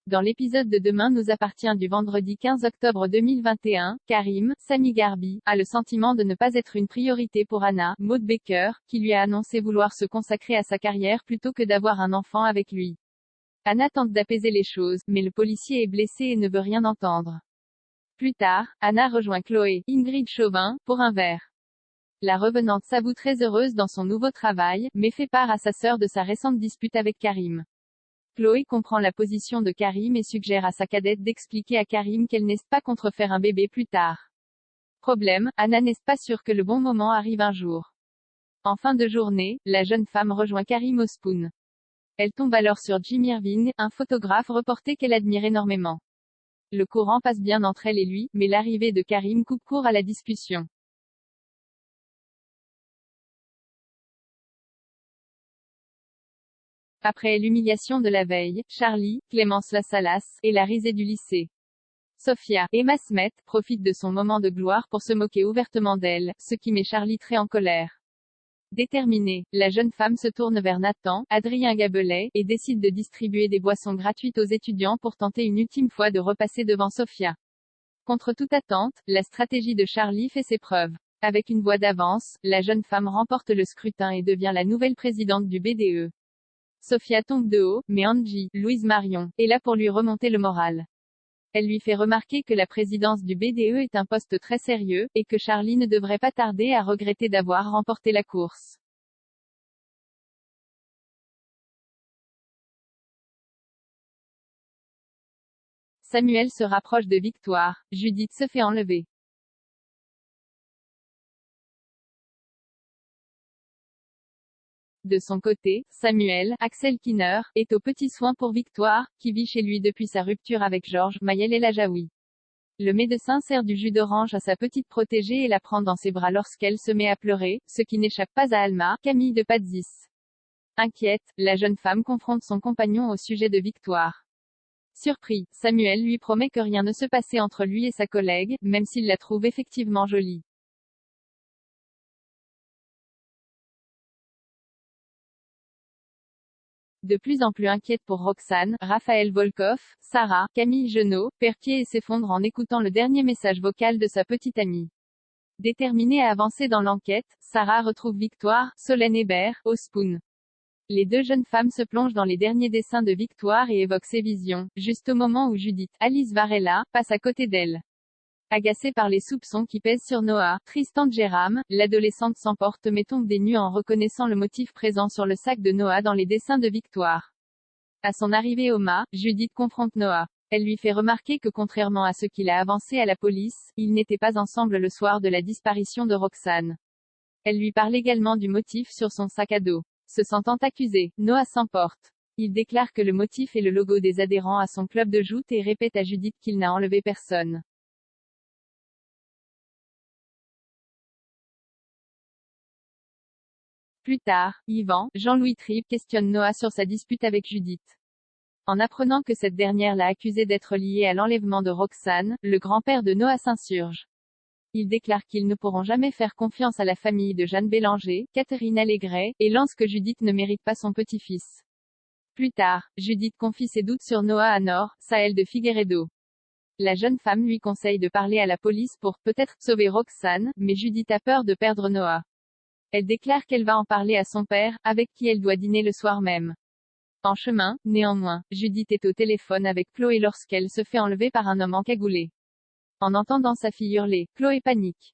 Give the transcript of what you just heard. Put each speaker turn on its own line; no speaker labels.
Dans l'épisode de Demain nous appartient du vendredi 15 octobre 2021, Karim, Sami Garbi, a le sentiment de ne pas être une priorité pour Anna, Maud Baker, qui lui a annoncé vouloir se consacrer à sa carrière plutôt que d'avoir un enfant avec lui. Anna tente d'apaiser les choses, mais le policier est blessé et ne veut rien entendre. Plus tard, Anna rejoint Chloé, Ingrid Chauvin, pour un verre. La revenante s'avoue très heureuse dans son nouveau travail, mais fait part à sa sœur de sa récente dispute avec Karim. Chloé comprend la position de Karim et suggère à sa cadette d'expliquer à Karim qu'elle n'est pas contre faire un bébé plus tard. Problème, Anna n'est pas sûre que le bon moment arrive un jour. En fin de journée, la jeune femme rejoint Karim au Spoon. Elle tombe alors sur Jim Irving, un photographe reporté qu'elle admire énormément. Le courant passe bien entre elle et lui, mais l'arrivée de Karim coupe court à la discussion. Après l'humiliation de la veille, Charlie, Clémence Lassalas, et la risée du lycée. Sophia, Emma Smet, profite de son moment de gloire pour se moquer ouvertement d'elle, ce qui met Charlie très en colère. Déterminée, la jeune femme se tourne vers Nathan, Adrien Gabelet, et décide de distribuer des boissons gratuites aux étudiants pour tenter une ultime fois de repasser devant Sophia. Contre toute attente, la stratégie de Charlie fait ses preuves. Avec une voix d'avance, la jeune femme remporte le scrutin et devient la nouvelle présidente du BDE. Sophia tombe de haut, mais Angie, Louise Marion, est là pour lui remonter le moral. Elle lui fait remarquer que la présidence du BDE est un poste très sérieux, et que Charlie ne devrait pas tarder à regretter d'avoir remporté la course. Samuel se rapproche de Victoire, Judith se fait enlever. De son côté, Samuel, Axel Kinner, est aux petits soins pour Victoire, qui vit chez lui depuis sa rupture avec Georges, Maël El Ajaoui. Le médecin sert du jus d'orange à sa petite protégée et la prend dans ses bras lorsqu'elle se met à pleurer, ce qui n'échappe pas à Alma, Camille de Padzis. Inquiète, la jeune femme confronte son compagnon au sujet de Victoire. Surpris, Samuel lui promet que rien ne se passait entre lui et sa collègue, même s'il la trouve effectivement jolie. De plus en plus inquiète pour Roxane, Raphaël Volkov, Sarah, Camille Genot, perd pied et s'effondre en écoutant le dernier message vocal de sa petite amie. Déterminée à avancer dans l'enquête, Sarah retrouve Victoire, Solène Hébert, au Spoon. Les deux jeunes femmes se plongent dans les derniers dessins de Victoire et évoquent ses visions, juste au moment où Judith, Alice Varela, passe à côté d'elle. Agacée par les soupçons qui pèsent sur Noah, Tristan Jérôme, l'adolescente s'emporte mais tombe des nues en reconnaissant le motif présent sur le sac de Noah dans les dessins de Victoire. À son arrivée au mât, Judith confronte Noah. Elle lui fait remarquer que contrairement à ce qu'il a avancé à la police, ils n'étaient pas ensemble le soir de la disparition de Roxane. Elle lui parle également du motif sur son sac à dos. Se sentant accusé, Noah s'emporte. Il déclare que le motif est le logo des adhérents à son club de joute et répète à Judith qu'il n'a enlevé personne. Plus tard, Yvan, Jean-Louis Tripp questionne Noah sur sa dispute avec Judith. En apprenant que cette dernière l'a accusé d'être liée à l'enlèvement de Roxane, le grand-père de Noah s'insurge. Il déclare qu'ils ne pourront jamais faire confiance à la famille de Jeanne Bélanger, Catherine Allégret, et lance que Judith ne mérite pas son petit-fils. Plus tard, Judith confie ses doutes sur Noah à Nor, Saël de Figueredo. La jeune femme lui conseille de parler à la police pour, peut-être, sauver Roxane, mais Judith a peur de perdre Noah. Elle déclare qu'elle va en parler à son père, avec qui elle doit dîner le soir même. En chemin, néanmoins, Judith est au téléphone avec Chloé lorsqu'elle se fait enlever par un homme encagoulé. En entendant sa fille hurler, Chloé panique.